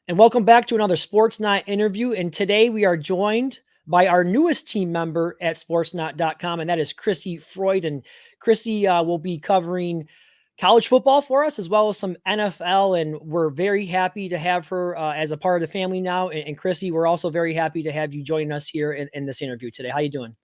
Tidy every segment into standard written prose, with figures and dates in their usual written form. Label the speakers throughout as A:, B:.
A: And welcome back to another Sportsnaut interview. And today we are joined by our newest team member at sportsnaut.com, and that is Crissy Froyd. And Crissy will be covering college football for us as well as some NFL. And we're very happy to have her as a part of the family now. And Crissy, we're also very happy to have you joining us here in this interview today. How you doing?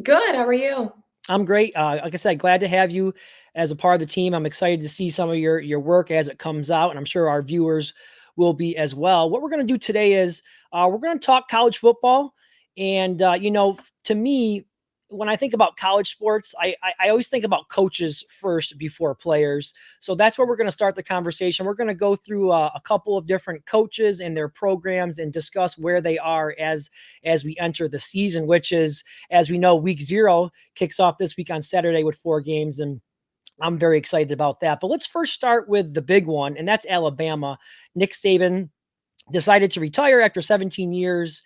B: Good. How are you?
A: I'm great. Like I said, glad to have you as a part of the team. I'm excited to see some of your work as it comes out, and I'm sure our viewers will be as well. What we're going to do today is we're going to talk college football. And, to me, when I think about college sports, I always think about coaches first before players. So that's where we're going to start the conversation. We're going to go through a couple of different coaches and their programs and discuss where they are as we enter the season, which is, as we know, week 0 kicks off this week on Saturday with 4 games. And I'm very excited about that. But let's first start with the big one, and that's Alabama. Nick Saban decided to retire after 17 years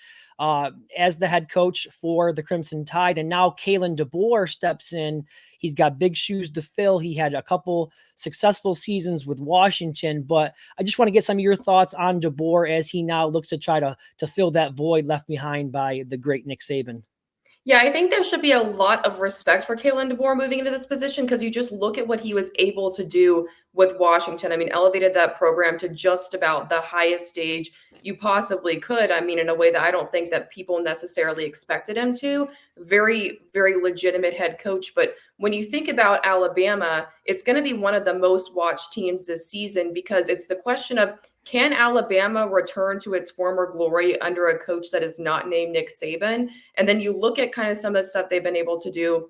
A: as the head coach for the Crimson Tide. And now Kalen DeBoer steps in. He's got big shoes to fill. He had a couple successful seasons with Washington, but I just want to get some of your thoughts on DeBoer as he now looks to try to fill that void left behind by the great Nick Saban.
B: Yeah, I think there should be a lot of respect for Kalen DeBoer moving into this position because you just look at what he was able to do with Washington. I mean, elevated that program to just about the highest stage you possibly could. I mean, in a way that I don't think that people necessarily expected him to. Very, very legitimate head coach. But when you think about Alabama, it's going to be one of the most watched teams this season because it's the question of, can Alabama return to its former glory under a coach that is not named Nick Saban? And then you look at kind of some of the stuff they've been able to do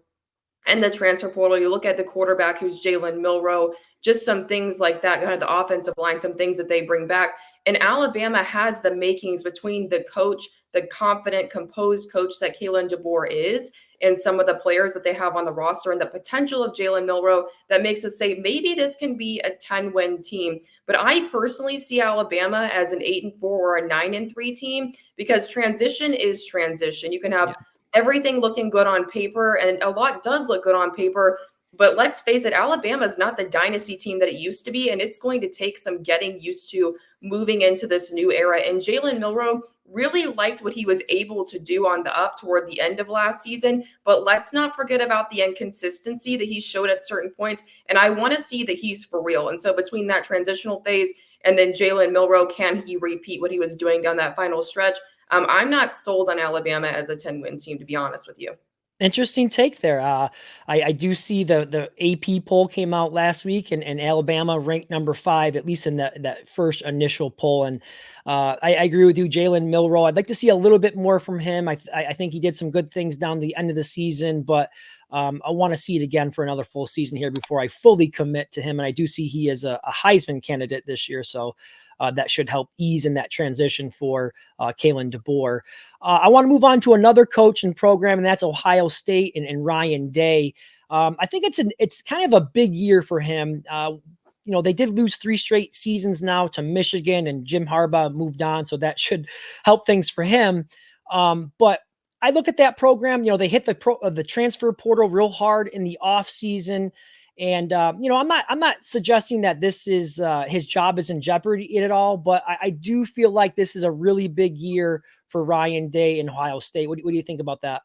B: in the transfer portal. You look at the quarterback who's Jalen Milroe, just some things like that, kind of the offensive line, some things that they bring back. And Alabama has the makings between the coach, the confident, composed coach that Kalen DeBoer is, and some of the players that they have on the roster and the potential of Jalen Milroe that makes us say maybe this can be a 10-win team. But I personally see Alabama as an 8-4 or a 9-3 team because transition is transition. You can have everything looking good on paper, and a lot does look good on paper. But let's face it, Alabama is not the dynasty team that it used to be, and it's going to take some getting used to moving into this new era. And Jalen Milroe really liked what he was able to do on the up toward the end of last season. But let's not forget about the inconsistency that he showed at certain points. And I want to see that he's for real. And so between that transitional phase and then Jalen Milroe, can he repeat what he was doing down that final stretch? I'm not sold on Alabama as a 10-win team, to be honest with you.
A: Interesting take there. I do see the AP poll came out last week, and Alabama ranked number 5, at least in that first initial poll. And I agree with you, Jalen Milroe. I'd like to see a little bit more from him. I think he did some good things down the end of the season, but I want to see it again for another full season here before I fully commit to him. And I do see he is a Heisman candidate this year, so that should help ease in that transition for Kalen DeBoer. I want to move on to another coach and program, and that's Ohio State and Ryan Day. I think it's kind of a big year for him. They did lose 3 straight seasons now to Michigan, and Jim Harbaugh moved on, so that should help things for him. But I look at that program, they hit the transfer portal real hard in the off season. And, I'm not suggesting that this is his job is in jeopardy at all, but I do feel like this is a really big year for Ryan Day in Ohio State. What do you think about that?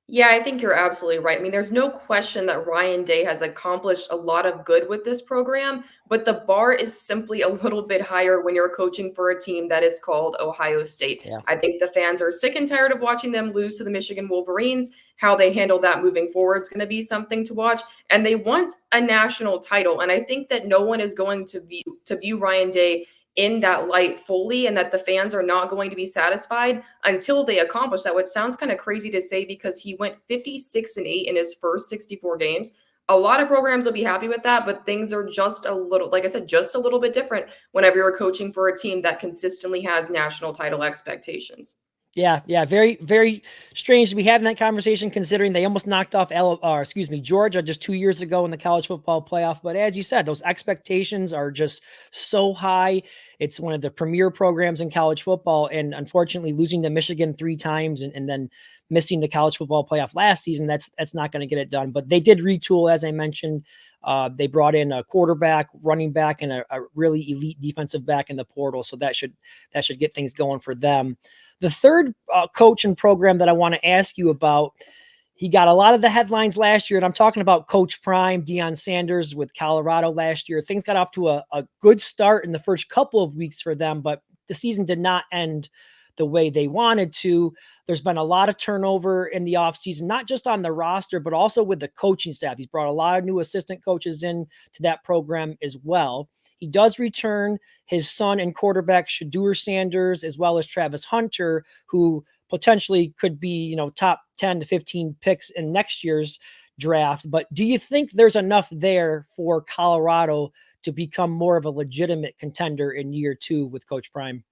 B: Yeah, I think you're absolutely right. I mean, there's no question that Ryan Day has accomplished a lot of good with this program, but the bar is simply a little bit higher when you're coaching for a team that is called Ohio State.
A: Yeah.
B: I think the fans are sick and tired of watching them lose to the Michigan Wolverines. How they handle that moving forward is going to be something to watch, and they want a national title. And I think that no one is going to view Ryan Day in that light fully, and that the fans are not going to be satisfied until they accomplish that, which sounds kind of crazy to say because he went 56-8 in his first 64 games. A lot of programs will be happy with that, but things are just a little, like I said, just a little bit different whenever you're coaching for a team that consistently has national title expectations.
A: Yeah. Very, very strange to be having that conversation considering they almost knocked off Georgia just 2 years ago in the college football playoff. But as you said, those expectations are just so high. It's one of the premier programs in college football. And unfortunately, losing to Michigan 3 times and then missing the college football playoff last season, that's not going to get it done. But they did retool, as I mentioned, They brought in a quarterback, running back, and a really elite defensive back in the portal, so that should get things going for them. The third coach and program that I want to ask you about, he got a lot of the headlines last year, and I'm talking about Coach Prime, Deion Sanders with Colorado last year. Things got off to a good start in the first couple of weeks for them, but the season did not end the way they wanted to. There's been a lot of turnover in the offseason, not just on the roster, but also with the coaching staff. He's brought a lot of new assistant coaches in to that program as well. He does return his son and quarterback Shedeur Sanders, as well as Travis Hunter, who potentially could be, top 10 to 15 picks in next year's draft. But do you think there's enough there for Colorado to become more of a legitimate contender in year 2 with Coach Prime?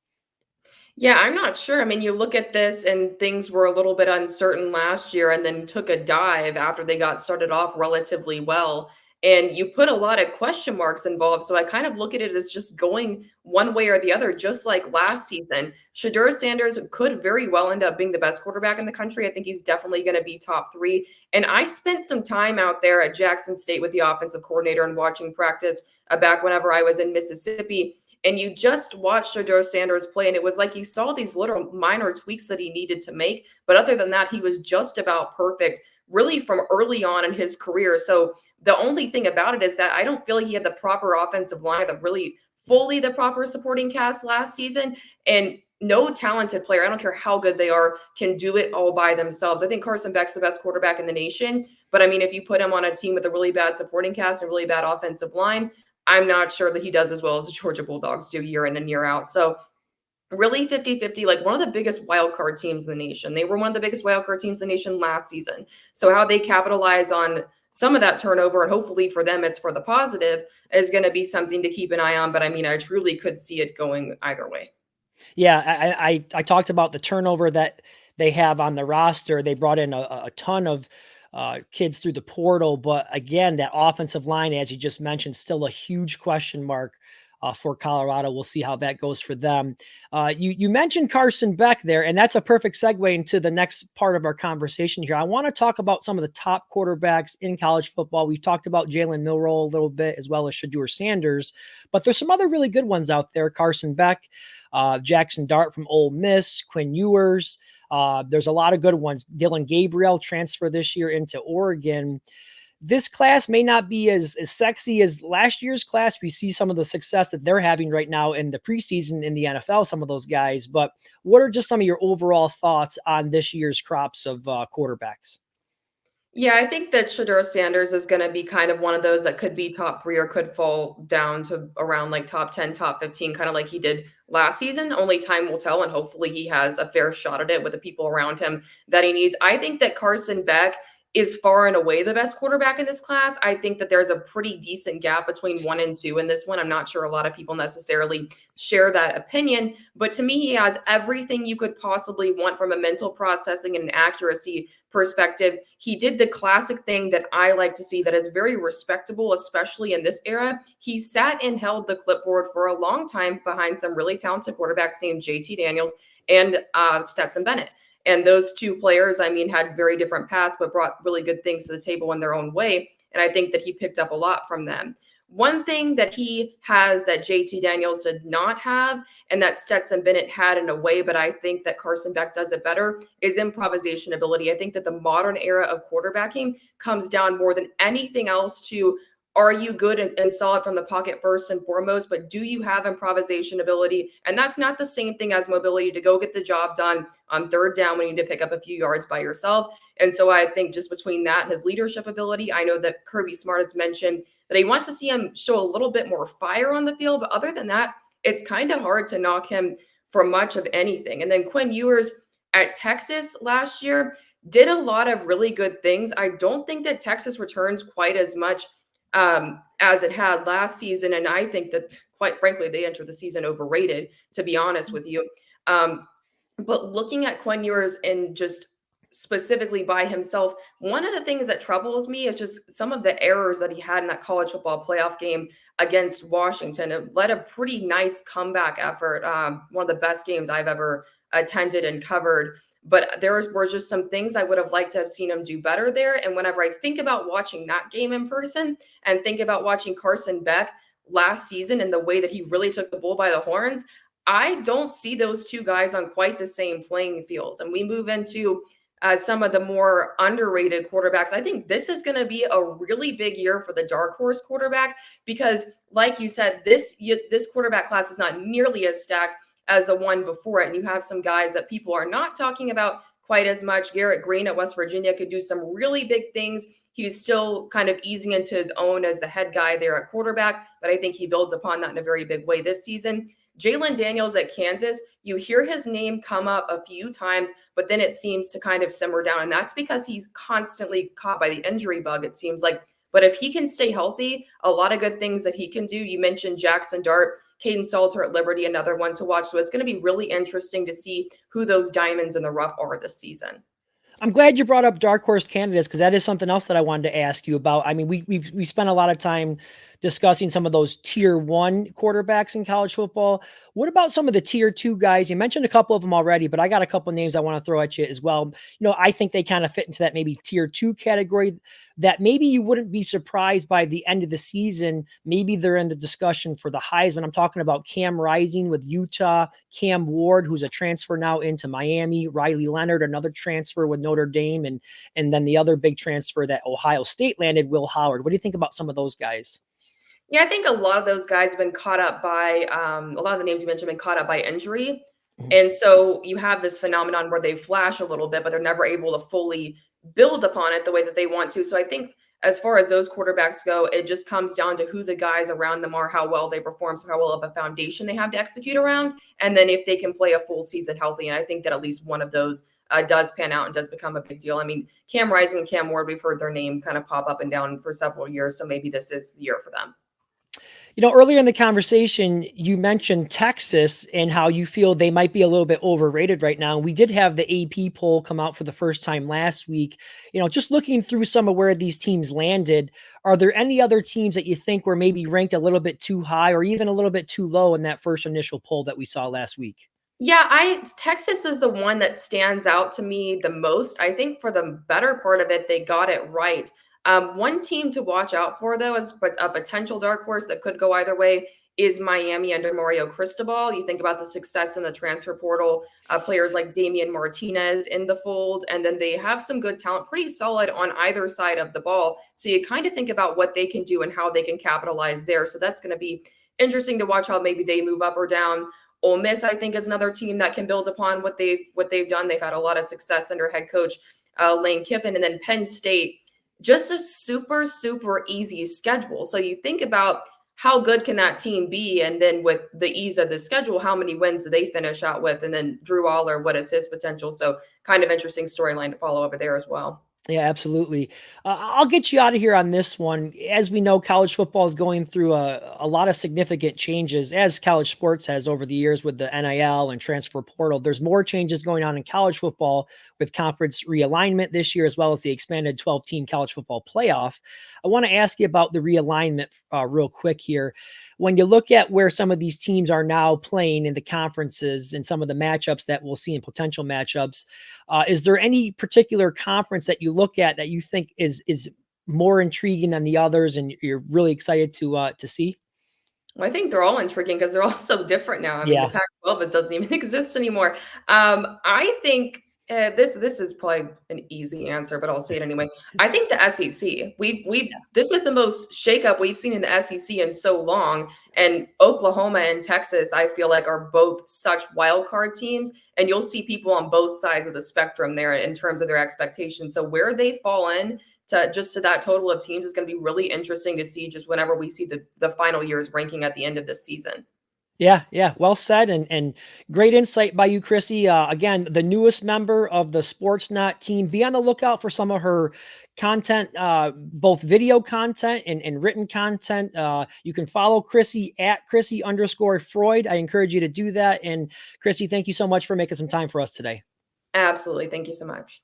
B: Yeah, I'm not sure. I mean, you look at this and things were a little bit uncertain last year and then took a dive after they got started off relatively well. And you put a lot of question marks involved. So I kind of look at it as just going one way or the other, just like last season. Shedeur Sanders could very well end up being the best quarterback in the country. I think he's definitely going to be top 3. And I spent some time out there at Jackson State with the offensive coordinator and watching practice back whenever I was in Mississippi. And you just watched Shedeur Sanders play, and it was like you saw these little minor tweaks that he needed to make. But other than that, he was just about perfect, really from early on in his career. So the only thing about it is that I don't feel like he had the proper offensive line, the really fully the proper supporting cast last season. And no talented player, I don't care how good they are, can do it all by themselves. I think Carson Beck's the best quarterback in the nation. But I mean, if you put him on a team with a really bad supporting cast and really bad offensive line, I'm not sure that he does as well as the Georgia Bulldogs do year in and year out. So really 50-50, like one of the biggest wild card teams in the nation. They were one of the biggest wild card teams in the nation last season. So how they capitalize on some of that turnover, and hopefully for them it's for the positive, is going to be something to keep an eye on. But I mean, I truly could see it going either way.
A: Yeah, I talked about the turnover that they have on the roster. They brought in a ton of kids through the portal, but again, that offensive line, as you just mentioned, still a huge question mark for Colorado. We'll see how that goes for them. You mentioned Carson Beck there, and that's a perfect segue into the next part of our conversation here. I want to talk about some of the top quarterbacks in college football. We've talked about Jalen Milroe a little bit, as well as Shedeur Sanders, but there's some other really good ones out there. Carson Beck, Jackson Dart from Ole Miss, Quinn Ewers. There's a lot of good ones. Dylan Gabriel transferred this year into Oregon. This class may not be as sexy as last year's class. We see some of the success that they're having right now in the preseason in the NFL, some of those guys. But what are just some of your overall thoughts on this year's crops of quarterbacks?
B: Yeah, I think that Shedeur Sanders is going to be kind of one of those that could be top 3 or could fall down to around like top 10, top 15, kind of like he did last season. Only time will tell, and hopefully he has a fair shot at it with the people around him that he needs. I think that Carson Beck is far and away the best quarterback in this class. I think that there's a pretty decent gap between 1 and 2 in this one. I'm not sure a lot of people necessarily share that opinion, but to me, he has everything you could possibly want from a mental processing and an accuracy perspective. He did the classic thing that I like to see that is very respectable, especially in this era. He sat and held the clipboard for a long time behind some really talented quarterbacks named JT Daniels and Stetson Bennett. And those two players, I mean, had very different paths, but brought really good things to the table in their own way. And I think that he picked up a lot from them. One thing that he has that JT Daniels did not have, and that Stetson Bennett had in a way, but I think that Carson Beck does it better, is improvisation ability. I think that the modern era of quarterbacking comes down more than anything else to, are you good and solid from the pocket first and foremost, but do you have improvisation ability? And that's not the same thing as mobility to go get the job done on third down when you need to pick up a few yards by yourself. And so I think just between that and his leadership ability, I know that Kirby Smart has mentioned that he wants to see him show a little bit more fire on the field. But other than that, it's kind of hard to knock him for much of anything. And then Quinn Ewers at Texas last year did a lot of really good things. I don't think that Texas returns quite as much as it had last season. And I think that, quite frankly, they entered the season overrated, to be honest with you. But looking at Quinn Ewers and just specifically by himself, one of the things that troubles me is just some of the errors that he had in that college football playoff game against Washington. It led a pretty nice comeback effort, one of the best games I've ever attended and covered. but there were just some things I would have liked to have seen him do better there. And whenever I think about watching that game in person and think about watching Carson Beck last season and the way that he really took the bull by the horns, I don't see those two guys on quite the same playing field. And we move into some of the more underrated quarterbacks. I think this is going to be a really big year for the dark horse quarterback because, like you said, this quarterback class is not nearly as stacked as the one before it. And you have some guys that people are not talking about quite as much. Garrett Green at West Virginia could do some really big things. He's still kind of easing into his own as the head guy there at quarterback, but I think he builds upon that in a very big way this season. Jalen Daniels at Kansas, you hear his name come up a few times, but then it seems to kind of simmer down. And that's because he's constantly caught by the injury bug, it seems like. But if he can stay healthy, a lot of good things that he can do. You mentioned Jackson Dart, Caden Salter at Liberty, another one to watch. So it's going to be really interesting to see who those diamonds in the rough are this season.
A: I'm glad you brought up dark horse candidates because that is something else that I wanted to ask you about. I mean, we spent a lot of time discussing some of those tier 1 quarterbacks in college football. What about some of the tier 2 guys? You mentioned a couple of them already, but I got a couple of names I want to throw at you as well. I think they kind of fit into that maybe tier 2 category that maybe you wouldn't be surprised by the end of the season. Maybe they're in the discussion for the Heisman. I'm talking about Cam Rising with Utah, Cam Ward, who's a transfer now into Miami, Riley Leonard, another transfer with Notre Dame, and then the other big transfer that Ohio State landed, Will Howard. What do you think about some of those guys?
B: Yeah, I think a lot of those guys have been caught up by a lot of the names you mentioned have been caught up by injury. And so you have this phenomenon where they flash a little bit, but they're never able to fully build upon it the way that they want to. So I think as far as those quarterbacks go, it just comes down to who the guys around them are, how well they perform, so how well of a foundation they have to execute around, and then if they can play a full season healthy. And I think that at least one of those does pan out and does become a big deal. I mean, Cam Rising and Cam Ward, we've heard their name kind of pop up and down for several years, so maybe this is the year for them.
A: Earlier in the conversation, you mentioned Texas and how you feel they might be a little bit overrated right now. We did have the AP poll come out for the first time last week. Just looking through some of where these teams landed, are there any other teams that you think were maybe ranked a little bit too high or even a little bit too low in that first initial poll that we saw last week?
B: Yeah, Texas is the one that stands out to me the most. I think for the better part of it, they got it right. One team to watch out for, though, is a potential dark horse that could go either way is Miami under Mario Cristobal. You think about the success in the transfer portal, players like Damian Martinez in the fold, and then they have some good talent, pretty solid on either side of the ball. So you kind of think about what they can do and how they can capitalize there. So that's going to be interesting to watch how maybe they move up or down. Ole Miss, I think, is another team that can build upon what they've done. They've had a lot of success under head coach Lane Kiffin, and then Penn State. Just a super, super easy schedule. So you think about how good can that team be? And then with the ease of the schedule, how many wins do they finish out with? And then Drew Aller, what is his potential? So kind of interesting storyline to follow over there as well.
A: Yeah, absolutely. I'll get you out of here on this one. As we know, college football is going through a lot of significant changes, as college sports has over the years with the NIL and transfer portal. There's more changes going on in college football with conference realignment this year, as well as the expanded 12-team college football playoff. I want to ask you about the realignment real quick here. When you look at where some of these teams are now playing in the conferences and some of the matchups that we'll see in potential matchups, is there any particular conference that you look at that you think is more intriguing than the others and you're really excited to see?
B: Well, I think they're all intriguing because they're all so different now. I mean, the
A: Yeah.
B: Pac-12, it doesn't even exist anymore. I think this is probably an easy answer, but I'll say it anyway. I think the SEC. This is the most shakeup we've seen in the SEC in so long. And Oklahoma and Texas, I feel like, are both such wild card teams. And you'll see people on both sides of the spectrum there in terms of their expectations. So where they fall in to that total of teams is going to be really interesting to see just whenever we see the final year's ranking at the end of this season.
A: Yeah. Well said. And great insight by you, Crissy. Again, the newest member of the Sportsnaut team. Be on the lookout for some of her content, both video content and written content. You can follow Crissy at Crissy_Froyd. I encourage you to do that. And Crissy, thank you so much for making some time for us today.
B: Absolutely. Thank you so much.